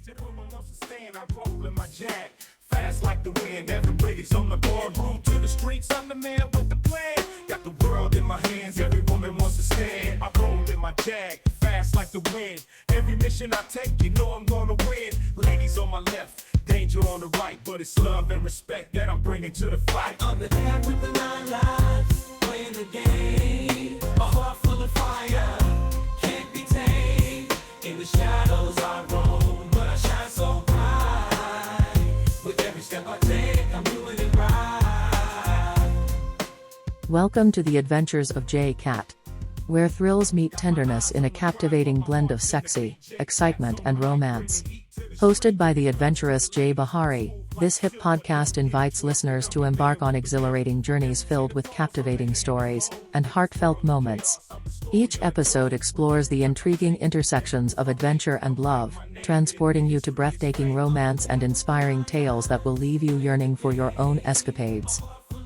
Everyone wants to stand, I roll in my jag. Fast like the wind, everybody's on the board. Room to the streets, I'm the man with the plan. Got the world in my hands, every woman wants to stand. I roll in my jag, fast like the wind. Every mission I take, you know I'm gonna win. Ladies on my left, danger on the right. But it's love and respect that I'm bringing to the fight. I'm the dad with the 9 lives, playing the game. A heart full of fire, can't be tamed. In the shadows I roam, but I shine so bright. With every step I take, I'm doing it right. Welcome to the adventures of J Cat, where thrills meet tenderness in a captivating blend of sexy, excitement and romance. Hosted by the adventurous Jay Bahari, this hip podcast invites listeners to embark on exhilarating journeys filled with captivating stories and heartfelt moments. Each episode explores the intriguing intersections of adventure and love, transporting you to breathtaking romance and inspiring tales that will leave you yearning for your own escapades.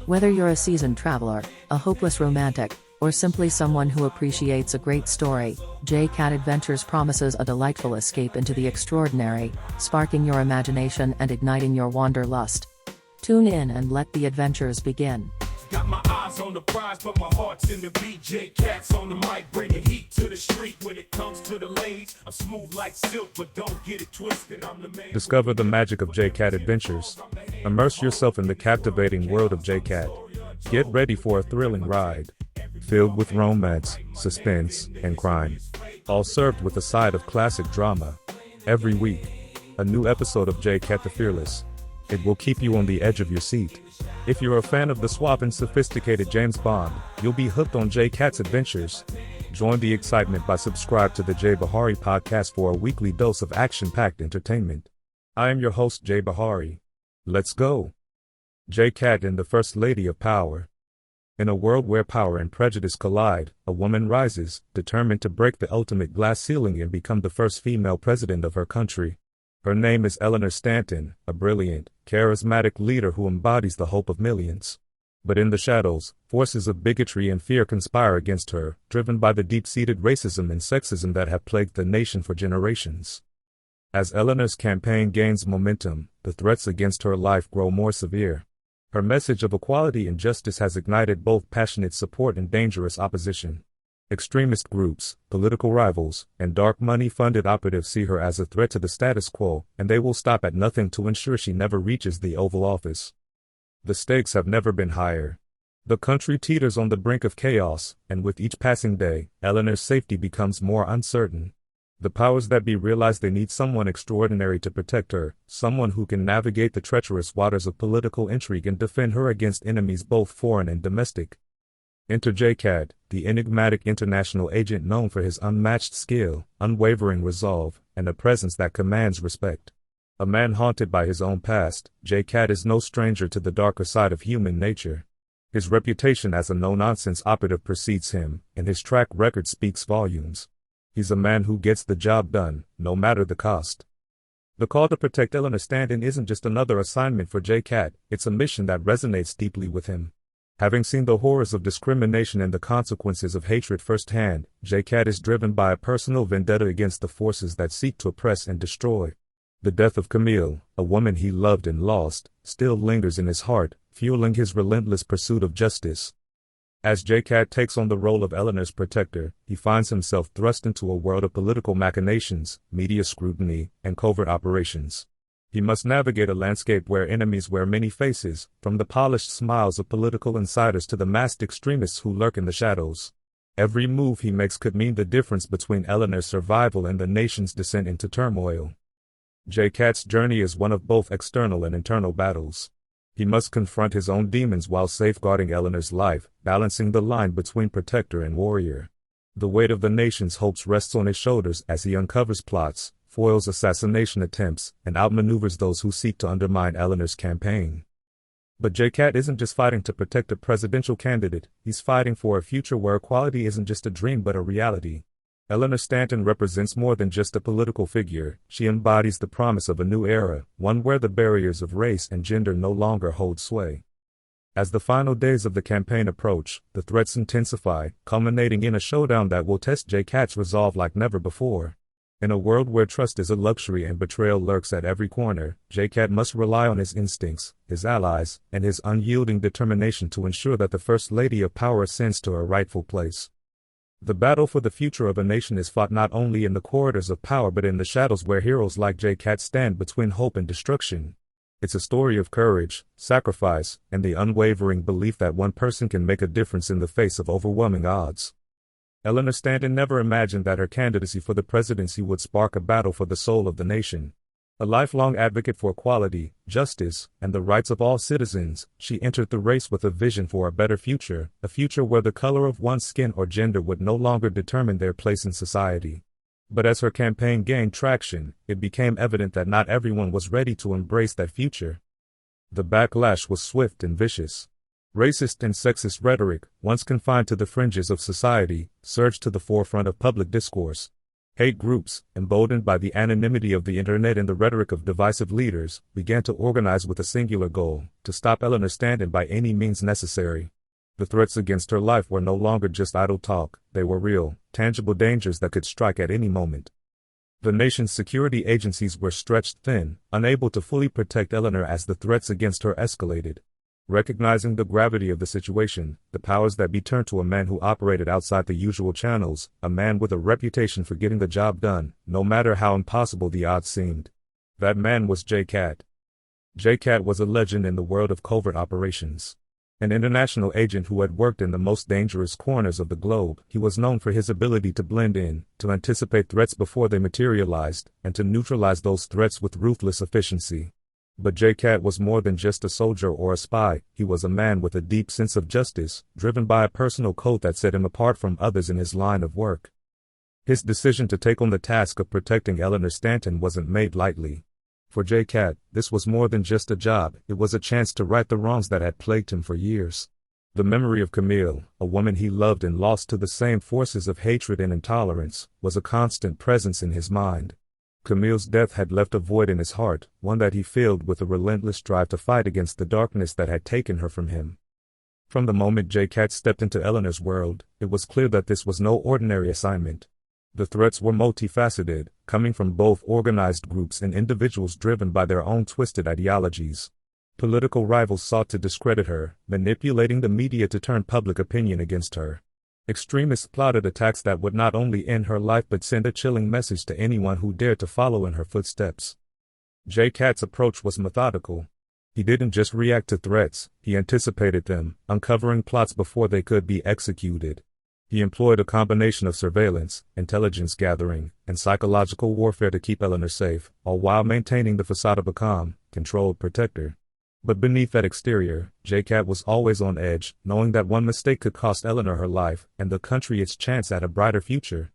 Whether you're a seasoned traveler, a hopeless romantic, or simply someone who appreciates a great story, J Cat Adventures promises a delightful escape into the extraordinary, sparking your imagination and igniting your wanderlust. Tune in and let the adventures begin. Got my eyes on the prize, but my heart's in the beat. J Cat's on the mic, bringing heat to the street. When it comes to the lanes, I'm smooth like silk, but don't get it twisted. I'm the man. Discover the magic of J Cat Adventures. Immerse yourself in the captivating world of J Cat. Get ready for a thrilling ride, filled with romance, suspense, and crime, all served with a side of classic drama. Every week, a new episode of J Cat the Fearless. It will keep you on the edge of your seat. If you're a fan of the suave and sophisticated James Bond, you'll be hooked on J Cat's adventures. Join the excitement by subscribe to the Jay Bahari podcast for a weekly dose of action-packed entertainment. I am your host, Jay Bahari. Let's go. J Cat and the First Lady of Power. In a world where power and prejudice collide, a woman rises, determined to break the ultimate glass ceiling and become the first female president of her country. Her name is Eleanor Stanton, a brilliant, charismatic leader who embodies the hope of millions. But in the shadows, forces of bigotry and fear conspire against her, driven by the deep-seated racism and sexism that have plagued the nation for generations. As Eleanor's campaign gains momentum, the threats against her life grow more severe. Her message of equality and justice has ignited both passionate support and dangerous opposition. Extremist groups, political rivals, and dark money-funded operatives see her as a threat to the status quo, and they will stop at nothing to ensure she never reaches the Oval Office. The stakes have never been higher. The country teeters on the brink of chaos, and with each passing day, Eleanor's safety becomes more uncertain. The powers that be realize they need someone extraordinary to protect her, someone who can navigate the treacherous waters of political intrigue and defend her against enemies both foreign and domestic. Enter J Cat, the enigmatic international agent known for his unmatched skill, unwavering resolve, and a presence that commands respect. A man haunted by his own past, J Cat is no stranger to the darker side of human nature. His reputation as a no-nonsense operative precedes him, and his track record speaks volumes. He's a man who gets the job done, no matter the cost. The call to protect Eleanor Stanton isn't just another assignment for J Cat, it's a mission that resonates deeply with him. Having seen the horrors of discrimination and the consequences of hatred firsthand, J Cat is driven by a personal vendetta against the forces that seek to oppress and destroy. The death of Camille, a woman he loved and lost, still lingers in his heart, fueling his relentless pursuit of justice. As J Cat takes on the role of Eleanor's protector, he finds himself thrust into a world of political machinations, media scrutiny, and covert operations. He must navigate a landscape where enemies wear many faces, from the polished smiles of political insiders to the masked extremists who lurk in the shadows. Every move he makes could mean the difference between Eleanor's survival and the nation's descent into turmoil. J Cat's journey is one of both external and internal battles. He must confront his own demons while safeguarding Eleanor's life, balancing the line between protector and warrior. The weight of the nation's hopes rests on his shoulders as he uncovers plots, foils assassination attempts, and outmaneuvers those who seek to undermine Eleanor's campaign. But J Cat isn't just fighting to protect a presidential candidate, he's fighting for a future where equality isn't just a dream but a reality. Eleanor Stanton represents more than just a political figure, she embodies the promise of a new era, one where the barriers of race and gender no longer hold sway. As the final days of the campaign approach, the threats intensify, culminating in a showdown that will test J Cat's resolve like never before. In a world where trust is a luxury and betrayal lurks at every corner, J-Cat must rely on his instincts, his allies, and his unyielding determination to ensure that the First Lady of Power ascends to her rightful place. The battle for the future of a nation is fought not only in the corridors of power but in the shadows where heroes like J-Cat stand between hope and destruction. It's a story of courage, sacrifice, and the unwavering belief that one person can make a difference in the face of overwhelming odds. Eleanor Stanton never imagined that her candidacy for the presidency would spark a battle for the soul of the nation. A lifelong advocate for equality, justice, and the rights of all citizens, she entered the race with a vision for a better future, a future where the color of one's skin or gender would no longer determine their place in society. But as her campaign gained traction, it became evident that not everyone was ready to embrace that future. The backlash was swift and vicious. Racist and sexist rhetoric, once confined to the fringes of society, surged to the forefront of public discourse. Hate groups, emboldened by the anonymity of the internet and the rhetoric of divisive leaders, began to organize with a singular goal: to stop Eleanor Stanton by any means necessary. The threats against her life were no longer just idle talk, they were real, tangible dangers that could strike at any moment. The nation's security agencies were stretched thin, unable to fully protect Eleanor as the threats against her escalated. Recognizing the gravity of the situation, the powers that be turned to a man who operated outside the usual channels, a man with a reputation for getting the job done, no matter how impossible the odds seemed. That man was J-Cat. J-Cat was a legend in the world of covert operations. An international agent who had worked in the most dangerous corners of the globe, he was known for his ability to blend in, to anticipate threats before they materialized, and to neutralize those threats with ruthless efficiency. But J-Cat was more than just a soldier or a spy. He was a man with a deep sense of justice, driven by a personal code that set him apart from others in his line of work. His decision to take on the task of protecting Eleanor Stanton wasn't made lightly. For J-Cat, this was more than just a job, it was a chance to right the wrongs that had plagued him for years. The memory of Camille, a woman he loved and lost to the same forces of hatred and intolerance, was a constant presence in his mind. Camille's death had left a void in his heart, one that he filled with a relentless drive to fight against the darkness that had taken her from him. From the moment J-Cat stepped into Eleanor's world, it was clear that this was no ordinary assignment. The threats were multifaceted, coming from both organized groups and individuals driven by their own twisted ideologies. Political rivals sought to discredit her, manipulating the media to turn public opinion against her. Extremists plotted attacks that would not only end her life but send a chilling message to anyone who dared to follow in her footsteps. J-Cat's approach was methodical. He didn't just react to threats, he anticipated them, uncovering plots before they could be executed. He employed a combination of surveillance, intelligence gathering, and psychological warfare to keep Eleanor safe, all while maintaining the facade of a calm, controlled protector. But beneath that exterior, J-Cat was always on edge, knowing that one mistake could cost Eleanor her life, and the country its chance at a brighter future.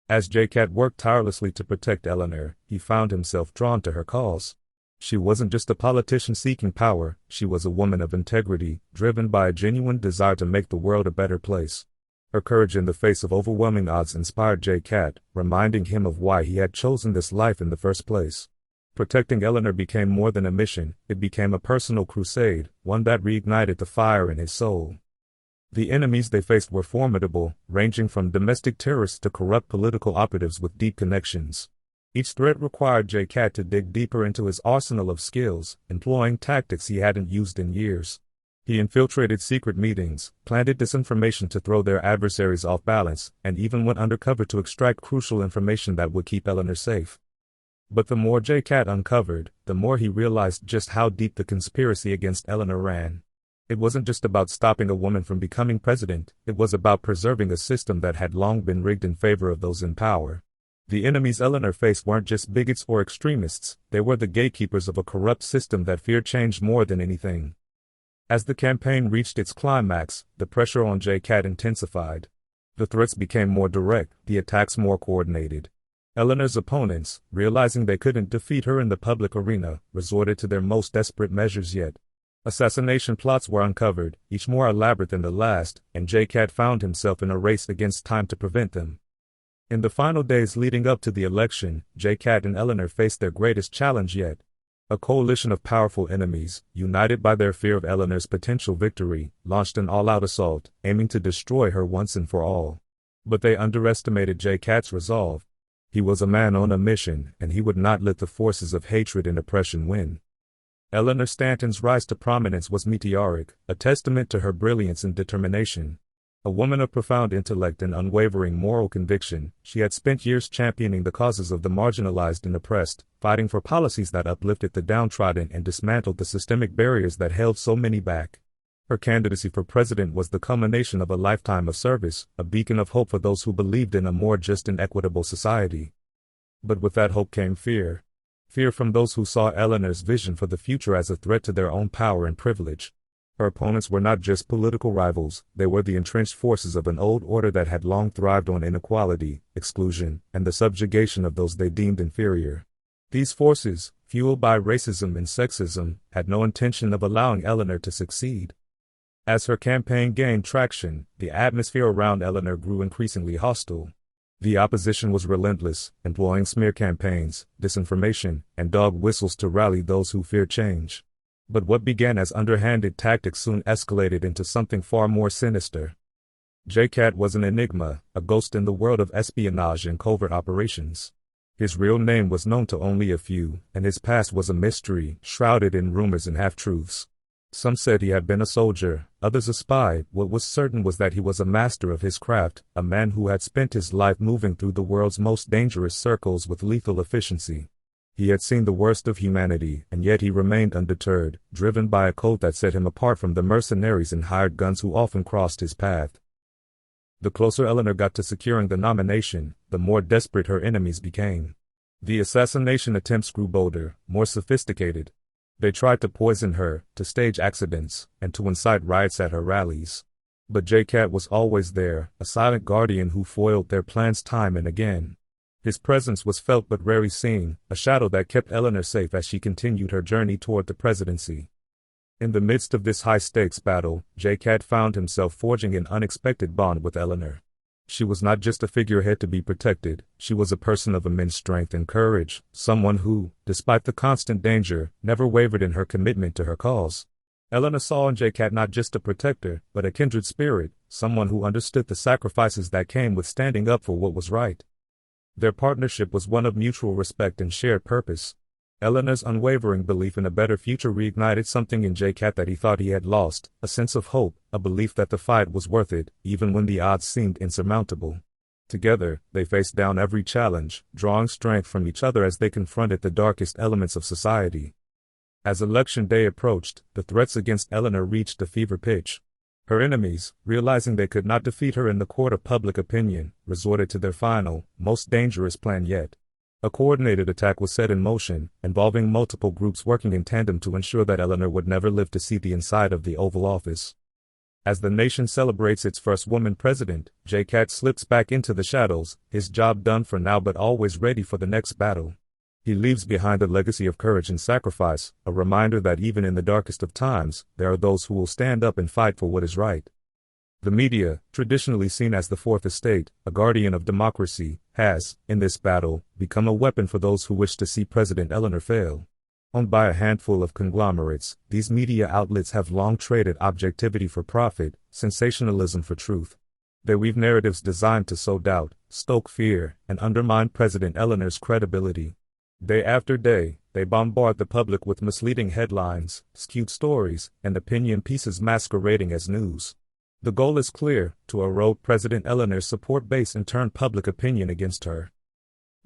As J-Cat worked tirelessly to protect Eleanor, he found himself drawn to her cause. She wasn't just a politician seeking power, she was a woman of integrity, driven by a genuine desire to make the world a better place. Her courage in the face of overwhelming odds inspired J-Cat, reminding him of why he had chosen this life in the first place. Protecting Eleanor became more than a mission, it became a personal crusade, one that reignited the fire in his soul. The enemies they faced were formidable, ranging from domestic terrorists to corrupt political operatives with deep connections. Each threat required J-Cat to dig deeper into his arsenal of skills, employing tactics he hadn't used in years. He infiltrated secret meetings, planted disinformation to throw their adversaries off balance, and even went undercover to extract crucial information that would keep Eleanor safe. But the more J-Cat uncovered, the more he realized just how deep the conspiracy against Eleanor ran. It wasn't just about stopping a woman from becoming president, it was about preserving a system that had long been rigged in favor of those in power. The enemies Eleanor faced weren't just bigots or extremists, they were the gatekeepers of a corrupt system that feared change more than anything. As the campaign reached its climax, the pressure on J-Cat intensified. The threats became more direct, the attacks more coordinated. Eleanor's opponents, realizing they couldn't defeat her in the public arena, resorted to their most desperate measures yet. Assassination plots were uncovered, each more elaborate than the last, and J-Cat found himself in a race against time to prevent them. In the final days leading up to the election, J-Cat and Eleanor faced their greatest challenge yet. A coalition of powerful enemies, united by their fear of Eleanor's potential victory, launched an all-out assault, aiming to destroy her once and for all. But they underestimated J-Cat's resolve. He was a man on a mission, and he would not let the forces of hatred and oppression win. Eleanor Stanton's rise to prominence was meteoric, a testament to her brilliance and determination. A woman of profound intellect and unwavering moral conviction, she had spent years championing the causes of the marginalized and oppressed, fighting for policies that uplifted the downtrodden and dismantled the systemic barriers that held so many back. Her candidacy for president was the culmination of a lifetime of service, a beacon of hope for those who believed in a more just and equitable society. But with that hope came fear. Fear from those who saw Eleanor's vision for the future as a threat to their own power and privilege. Her opponents were not just political rivals, they were the entrenched forces of an old order that had long thrived on inequality, exclusion, and the subjugation of those they deemed inferior. These forces, fueled by racism and sexism, had no intention of allowing Eleanor to succeed. As her campaign gained traction, the atmosphere around Eleanor grew increasingly hostile. The opposition was relentless, employing smear campaigns, disinformation, and dog whistles to rally those who feared change. But what began as underhanded tactics soon escalated into something far more sinister. JCat was an enigma, a ghost in the world of espionage and covert operations. His real name was known to only a few, and his past was a mystery, shrouded in rumors and half-truths. Some said he had been a soldier, others a spy. What was certain was that he was a master of his craft, a man who had spent his life moving through the world's most dangerous circles with lethal efficiency. He had seen the worst of humanity, and yet he remained undeterred, driven by a code that set him apart from the mercenaries and hired guns who often crossed his path. The closer Eleanor got to securing the nomination, the more desperate her enemies became. The assassination attempts grew bolder, more sophisticated. They tried to poison her, to stage accidents, and to incite riots at her rallies. But JCat was always there, a silent guardian who foiled their plans time and again. His presence was felt but rarely seen, a shadow that kept Eleanor safe as she continued her journey toward the presidency. In the midst of this high-stakes battle, JCat found himself forging an unexpected bond with Eleanor. She was not just a figurehead to be protected, she was a person of immense strength and courage, someone who, despite the constant danger, never wavered in her commitment to her cause. Eleanor saw in JCat not just a protector, but a kindred spirit, someone who understood the sacrifices that came with standing up for what was right. Their partnership was one of mutual respect and shared purpose. Eleanor's unwavering belief in a better future reignited something in JCat that he thought he had lost, a sense of hope, a belief that the fight was worth it, even when the odds seemed insurmountable. Together, they faced down every challenge, drawing strength from each other as they confronted the darkest elements of society. As election day approached, the threats against Eleanor reached a fever pitch. Her enemies, realizing they could not defeat her in the court of public opinion, resorted to their final, most dangerous plan yet. A coordinated attack was set in motion, involving multiple groups working in tandem to ensure that Eleanor would never live to see the inside of the Oval Office. As the nation celebrates its first woman president, JCat slips back into the shadows, his job done for now but always ready for the next battle. He leaves behind a legacy of courage and sacrifice, a reminder that even in the darkest of times, there are those who will stand up and fight for what is right. The media, traditionally seen as the fourth estate, a guardian of democracy, has, in this battle, become a weapon for those who wish to see President Eleanor fail. Owned by a handful of conglomerates, these media outlets have long traded objectivity for profit, sensationalism for truth. They weave narratives designed to sow doubt, stoke fear, and undermine President Eleanor's credibility. Day after day, they bombard the public with misleading headlines, skewed stories, and opinion pieces masquerading as news. The goal is clear: to erode President Eleanor's support base and turn public opinion against her.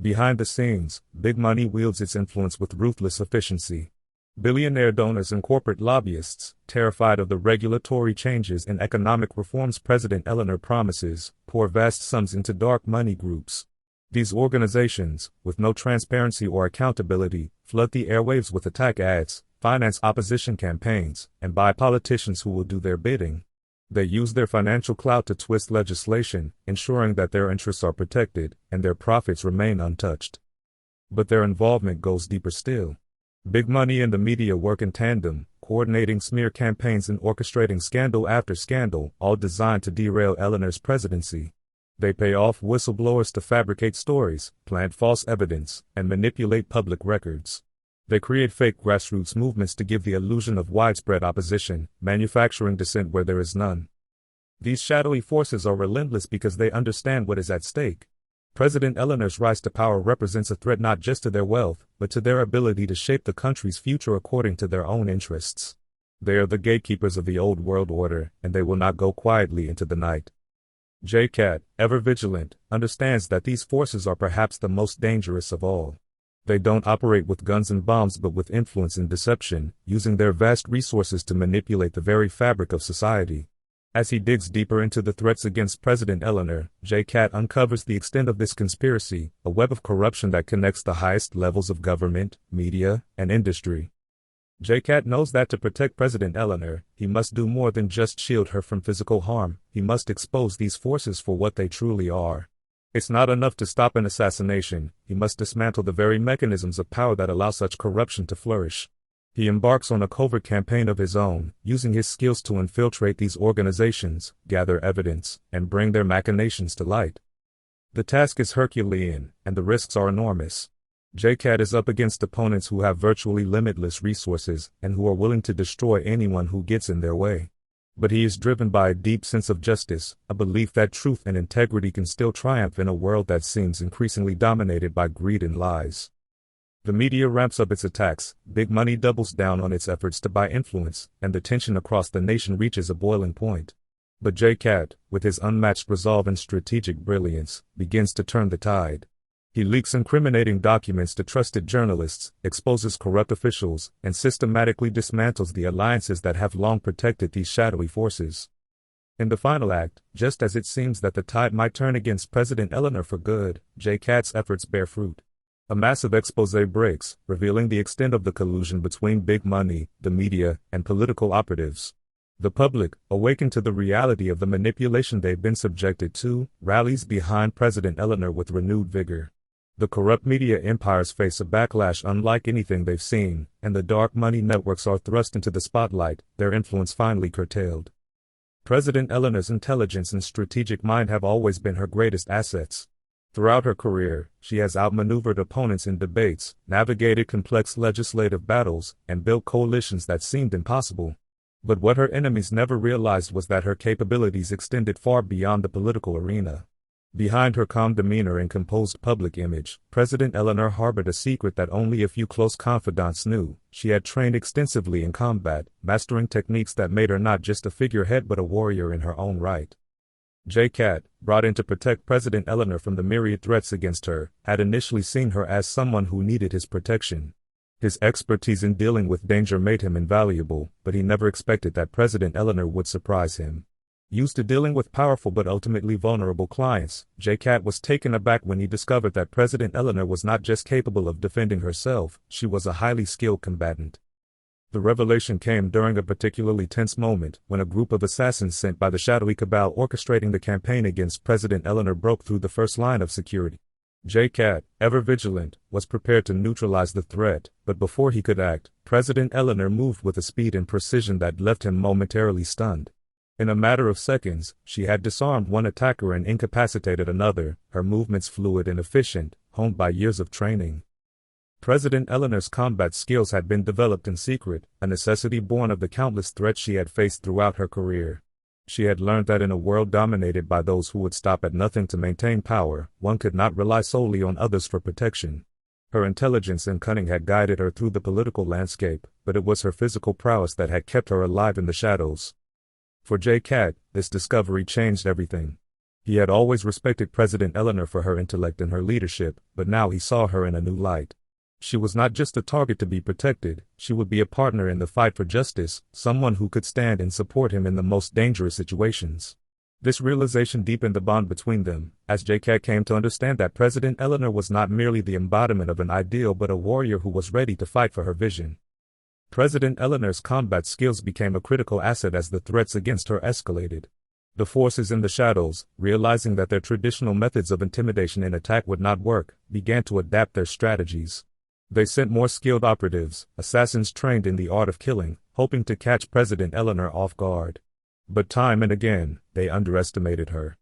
Behind the scenes, big money wields its influence with ruthless efficiency. Billionaire donors and corporate lobbyists, terrified of the regulatory changes and economic reforms President Eleanor promises, pour vast sums into dark money groups. These organizations, with no transparency or accountability, flood the airwaves with attack ads, finance opposition campaigns, and buy politicians who will do their bidding. They use their financial clout to twist legislation, ensuring that their interests are protected and their profits remain untouched. But their involvement goes deeper still. Big money and the media work in tandem, coordinating smear campaigns and orchestrating scandal after scandal, all designed to derail Eleanor's presidency. They pay off whistleblowers to fabricate stories, plant false evidence, and manipulate public records. They create fake grassroots movements to give the illusion of widespread opposition, manufacturing dissent where there is none. These shadowy forces are relentless because they understand what is at stake. President Eleanor's rise to power represents a threat not just to their wealth, but to their ability to shape the country's future according to their own interests. They are the gatekeepers of the old world order, and they will not go quietly into the night. JCat, ever vigilant, understands that these forces are perhaps the most dangerous of all. They don't operate with guns and bombs but with influence and deception, using their vast resources to manipulate the very fabric of society. As he digs deeper into the threats against President Eleanor, JCat uncovers the extent of this conspiracy, a web of corruption that connects the highest levels of government, media, and industry. JCat knows that to protect President Eleanor, he must do more than just shield her from physical harm. He must expose these forces for what they truly are. It's not enough to stop an assassination, he must dismantle the very mechanisms of power that allow such corruption to flourish. He embarks on a covert campaign of his own, using his skills to infiltrate these organizations, gather evidence, and bring their machinations to light. The task is Herculean, and the risks are enormous. JCat is up against opponents who have virtually limitless resources, and who are willing to destroy anyone who gets in their way. But he is driven by a deep sense of justice, a belief that truth and integrity can still triumph in a world that seems increasingly dominated by greed and lies. The media ramps up its attacks, big money doubles down on its efforts to buy influence, and the tension across the nation reaches a boiling point. But JCat, with his unmatched resolve and strategic brilliance, begins to turn the tide. He leaks incriminating documents to trusted journalists, exposes corrupt officials, and systematically dismantles the alliances that have long protected these shadowy forces. In the final act, just as it seems that the tide might turn against President Eleanor for good, JCat's efforts bear fruit. A massive expose breaks, revealing the extent of the collusion between big money, the media, and political operatives. The public, awakened to the reality of the manipulation they've been subjected to, rallies behind President Eleanor with renewed vigor. The corrupt media empires face a backlash unlike anything they've seen, and the dark money networks are thrust into the spotlight, their influence finally curtailed. President Eleanor's intelligence and strategic mind have always been her greatest assets. Throughout her career, she has outmaneuvered opponents in debates, navigated complex legislative battles, and built coalitions that seemed impossible. But what her enemies never realized was that her capabilities extended far beyond the political arena. Behind her calm demeanor and composed public image, President Eleanor harbored a secret that only a few close confidants knew. She had trained extensively in combat, mastering techniques that made her not just a figurehead but a warrior in her own right. JCat, brought in to protect President Eleanor from the myriad threats against her, had initially seen her as someone who needed his protection. His expertise in dealing with danger made him invaluable, but he never expected that President Eleanor would surprise him. Used to dealing with powerful but ultimately vulnerable clients, JCat was taken aback when he discovered that President Eleanor was not just capable of defending herself, she was a highly skilled combatant. The revelation came during a particularly tense moment, when a group of assassins sent by the shadowy cabal orchestrating the campaign against President Eleanor broke through the first line of security. JCat, ever vigilant, was prepared to neutralize the threat, but before he could act, President Eleanor moved with a speed and precision that left him momentarily stunned. In a matter of seconds, she had disarmed one attacker and incapacitated another, her movements fluid and efficient, honed by years of training. President Eleanor's combat skills had been developed in secret, a necessity born of the countless threats she had faced throughout her career. She had learned that in a world dominated by those who would stop at nothing to maintain power, one could not rely solely on others for protection. Her intelligence and cunning had guided her through the political landscape, but it was her physical prowess that had kept her alive in the shadows. For JCat, this discovery changed everything. He had always respected President Eleanor for her intellect and her leadership, but now he saw her in a new light. She was not just a target to be protected, she would be a partner in the fight for justice, someone who could stand and support him in the most dangerous situations. This realization deepened the bond between them, as JCat came to understand that President Eleanor was not merely the embodiment of an ideal but a warrior who was ready to fight for her vision. President Eleanor's combat skills became a critical asset as the threats against her escalated. The forces in the shadows, realizing that their traditional methods of intimidation and attack would not work, began to adapt their strategies. They sent more skilled operatives, assassins trained in the art of killing, hoping to catch President Eleanor off guard. But time and again, they underestimated her.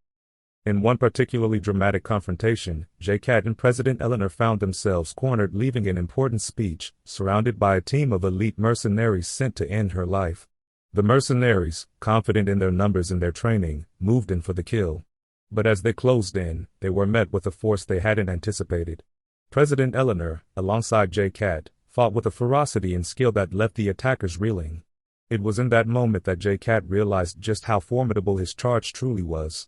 In one particularly dramatic confrontation, JCat and President Eleanor found themselves cornered, leaving an important speech, surrounded by a team of elite mercenaries sent to end her life. The mercenaries, confident in their numbers and their training, moved in for the kill. But as they closed in, they were met with a force they hadn't anticipated. President Eleanor, alongside J-Cat, fought with a ferocity and skill that left the attackers reeling. It was in that moment that J-Cat realized just how formidable his charge truly was.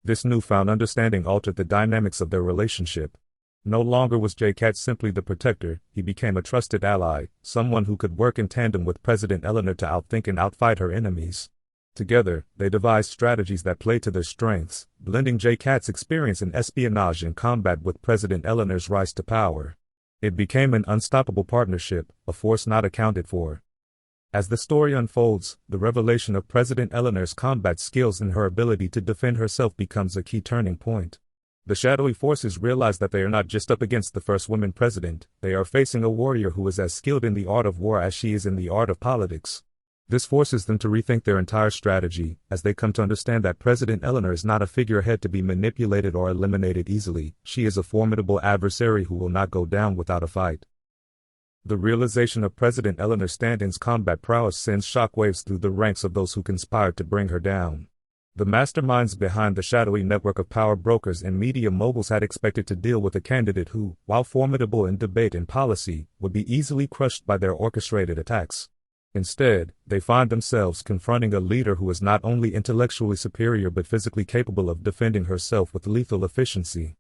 This newfound understanding altered the dynamics of their relationship. No longer was J-Cat simply the protector, he became a trusted ally, someone who could work in tandem with President Eleanor to outthink and outfight her enemies. Together, they devised strategies that played to their strengths, blending J-Cat's experience in espionage and combat with President Eleanor's rise to power. It became an unstoppable partnership, a force not accounted for. As the story unfolds, the revelation of President Eleanor's combat skills and her ability to defend herself becomes a key turning point. The shadowy forces realize that they are not just up against the first woman president, they are facing a warrior who is as skilled in the art of war as she is in the art of politics. This forces them to rethink their entire strategy, as they come to understand that President Eleanor is not a figurehead to be manipulated or eliminated easily. She is a formidable adversary who will not go down without a fight. The realization of President Eleanor Stanton's combat prowess sends shockwaves through the ranks of those who conspired to bring her down. The masterminds behind the shadowy network of power brokers and media moguls had expected to deal with a candidate who, while formidable in debate and policy, would be easily crushed by their orchestrated attacks. Instead, they find themselves confronting a leader who is not only intellectually superior but physically capable of defending herself with lethal efficiency.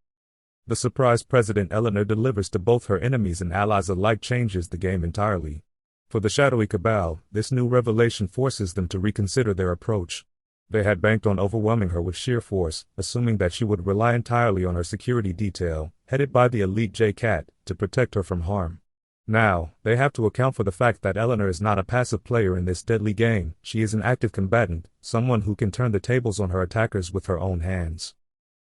The surprise President Eleanor delivers to both her enemies and allies alike changes the game entirely. For the shadowy cabal, this new revelation forces them to reconsider their approach. They had banked on overwhelming her with sheer force, assuming that she would rely entirely on her security detail, headed by the elite J-Cat, to protect her from harm. Now, they have to account for the fact that Eleanor is not a passive player in this deadly game. She is an active combatant, someone who can turn the tables on her attackers with her own hands.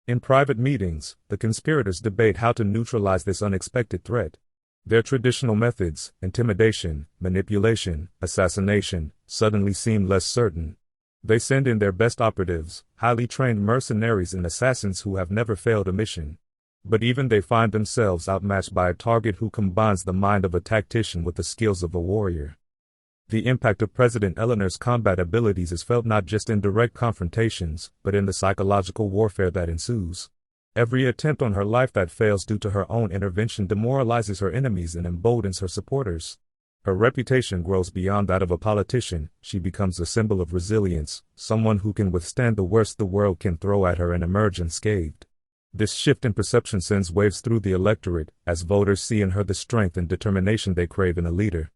In private meetings, the conspirators debate how to neutralize this unexpected threat. Their traditional methods, intimidation, manipulation, assassination, suddenly seem less certain. They send in their best operatives, highly trained mercenaries and assassins who have never failed a mission. But even they find themselves outmatched by a target who combines the mind of a tactician with the skills of a warrior. The impact of President Eleanor's combat abilities is felt not just in direct confrontations, but in the psychological warfare that ensues. Every attempt on her life that fails due to her own intervention demoralizes her enemies and emboldens her supporters. Her reputation grows beyond that of a politician. She becomes a symbol of resilience, someone who can withstand the worst the world can throw at her and emerge unscathed. This shift in perception sends waves through the electorate, as voters see in her the strength and determination they crave in a leader.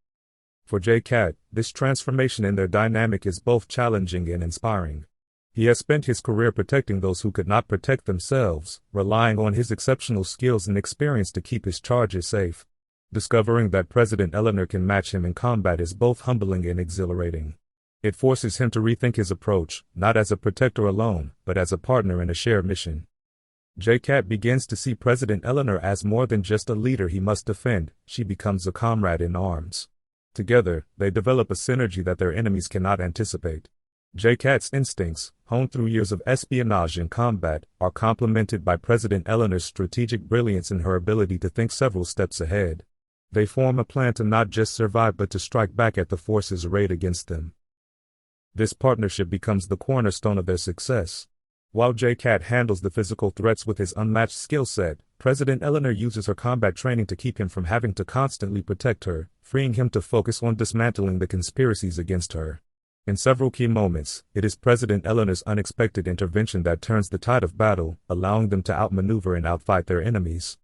For J-Cat, this transformation in their dynamic is both challenging and inspiring. He has spent his career protecting those who could not protect themselves, relying on his exceptional skills and experience to keep his charges safe. Discovering that President Eleanor can match him in combat is both humbling and exhilarating. It forces him to rethink his approach, not as a protector alone, but as a partner in a shared mission. J-Cat begins to see President Eleanor as more than just a leader he must defend. She becomes a comrade in arms. Together, they develop a synergy that their enemies cannot anticipate. J-Cat's instincts, honed through years of espionage and combat, are complemented by President Eleanor's strategic brilliance and her ability to think several steps ahead. They form a plan to not just survive but to strike back at the forces arrayed against them. This partnership becomes the cornerstone of their success. While J-Cat handles the physical threats with his unmatched skill set, President Eleanor uses her combat training to keep him from having to constantly protect her, freeing him to focus on dismantling the conspiracies against her. In several key moments, it is President Eleanor's unexpected intervention that turns the tide of battle, allowing them to outmaneuver and outfight their enemies.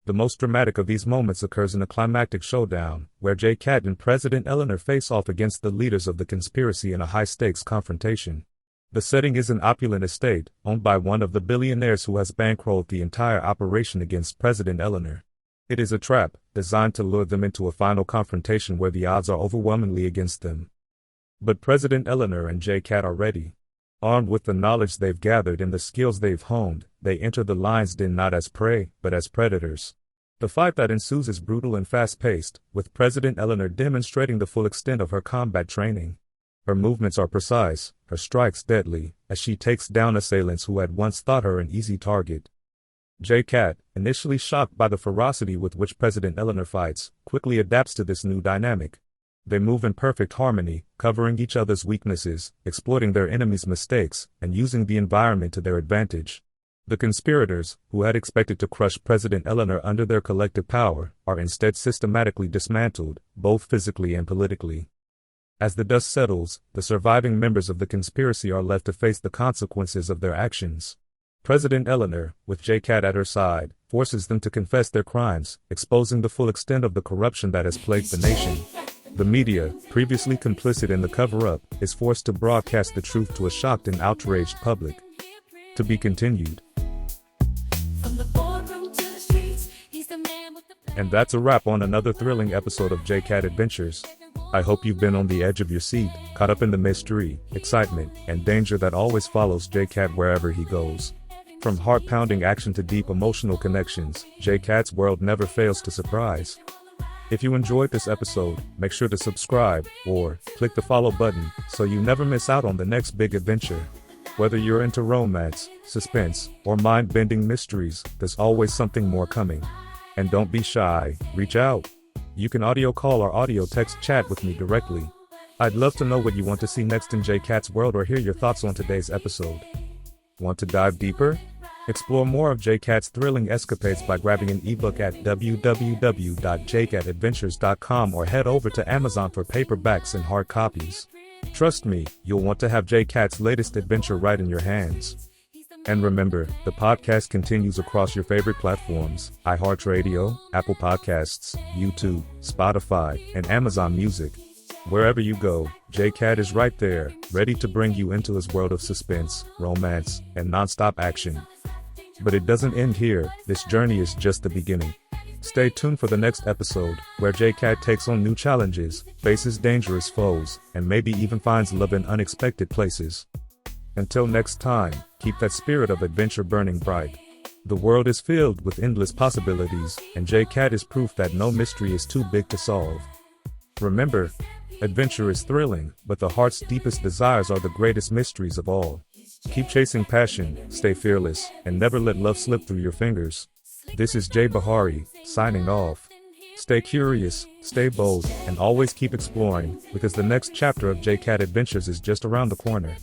The most dramatic of these moments occurs in a climactic showdown, where J-Cat and President Eleanor face off against the leaders of the conspiracy in a high-stakes confrontation. The setting is an opulent estate, owned by one of the billionaires who has bankrolled the entire operation against President Eleanor. It is a trap, designed to lure them into a final confrontation where the odds are overwhelmingly against them. But President Eleanor and J-Cat are ready. Armed with the knowledge they've gathered and the skills they've honed, they enter the lion's den not as prey, but as predators. The fight that ensues is brutal and fast-paced, with President Eleanor demonstrating the full extent of her combat training. Her movements are precise, her strikes deadly, as she takes down assailants who had once thought her an easy target. J-Cat, initially shocked by the ferocity with which President Eleanor fights, quickly adapts to this new dynamic. They move in perfect harmony, covering each other's weaknesses, exploiting their enemies' mistakes, and using the environment to their advantage. The conspirators, who had expected to crush President Eleanor under their collective power, are instead systematically dismantled, both physically and politically. As the dust settles, the surviving members of the conspiracy are left to face the consequences of their actions. President Eleanor, with J-Cat at her side, forces them to confess their crimes, exposing the full extent of the corruption that has plagued the nation. The media, previously complicit in the cover-up, is forced to broadcast the truth to a shocked and outraged public. To be continued. And that's a wrap on another thrilling episode of J-Cat Adventures. I hope you've been on the edge of your seat, caught up in the mystery, excitement, and danger that always follows J-Cat wherever he goes. From heart-pounding action to deep emotional connections, J-Cat's world never fails to surprise. If you enjoyed this episode, make sure to subscribe, or click the follow button, so you never miss out on the next big adventure. Whether you're into romance, suspense, or mind-bending mysteries, there's always something more coming. And don't be shy, reach out. You can audio call or audio text chat with me directly. I'd love to know what you want to see next in J-Cat's world or hear your thoughts on today's episode. Want to dive deeper? Explore more of J-Cat's thrilling escapades by grabbing an ebook at www.jcatadventures.com or head over to Amazon for paperbacks and hard copies. Trust me, you'll want to have J-Cat's latest adventure right in your hands. And remember, the podcast continues across your favorite platforms: iHeartRadio, Apple Podcasts, YouTube, Spotify, and Amazon Music. Wherever you go, J-Cat is right there, ready to bring you into his world of suspense, romance, and non-stop action. But it doesn't end here. This journey is just the beginning. Stay tuned for the next episode, where J-Cat takes on new challenges, faces dangerous foes, and maybe even finds love in unexpected places. Until next time, keep that spirit of adventure burning bright. The world is filled with endless possibilities, and J-Cat is proof that no mystery is too big to solve. Remember, adventure is thrilling, but the heart's deepest desires are the greatest mysteries of all. Keep chasing passion, stay fearless, and never let love slip through your fingers. This is Jay Bahari, signing off. Stay curious, stay bold, and always keep exploring, because the next chapter of J-Cat Adventures is just around the corner.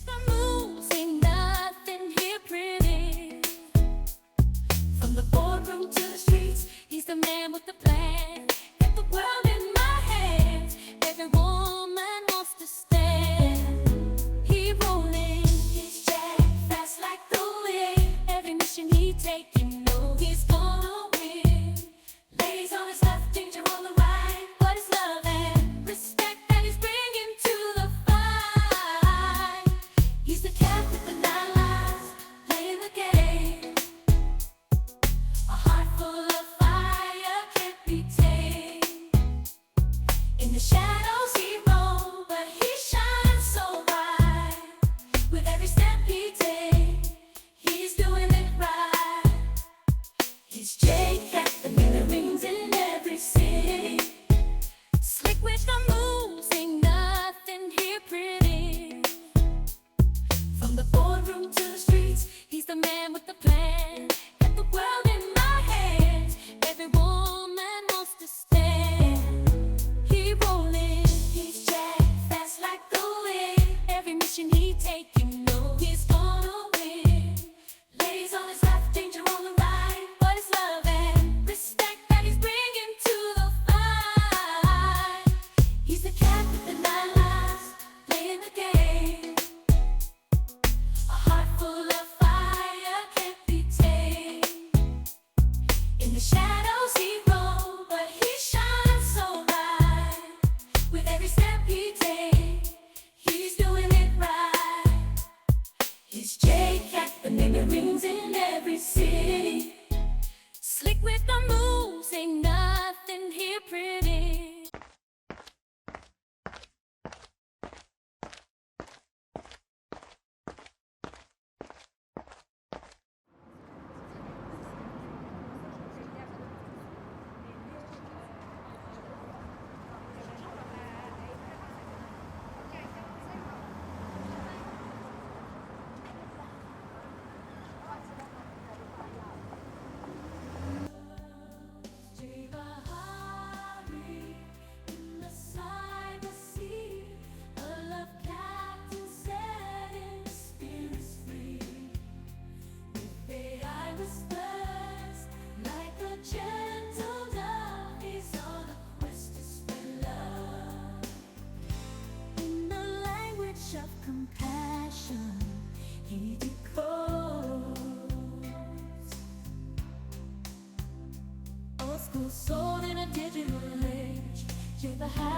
Every woman wants to stand. He rolling. never had.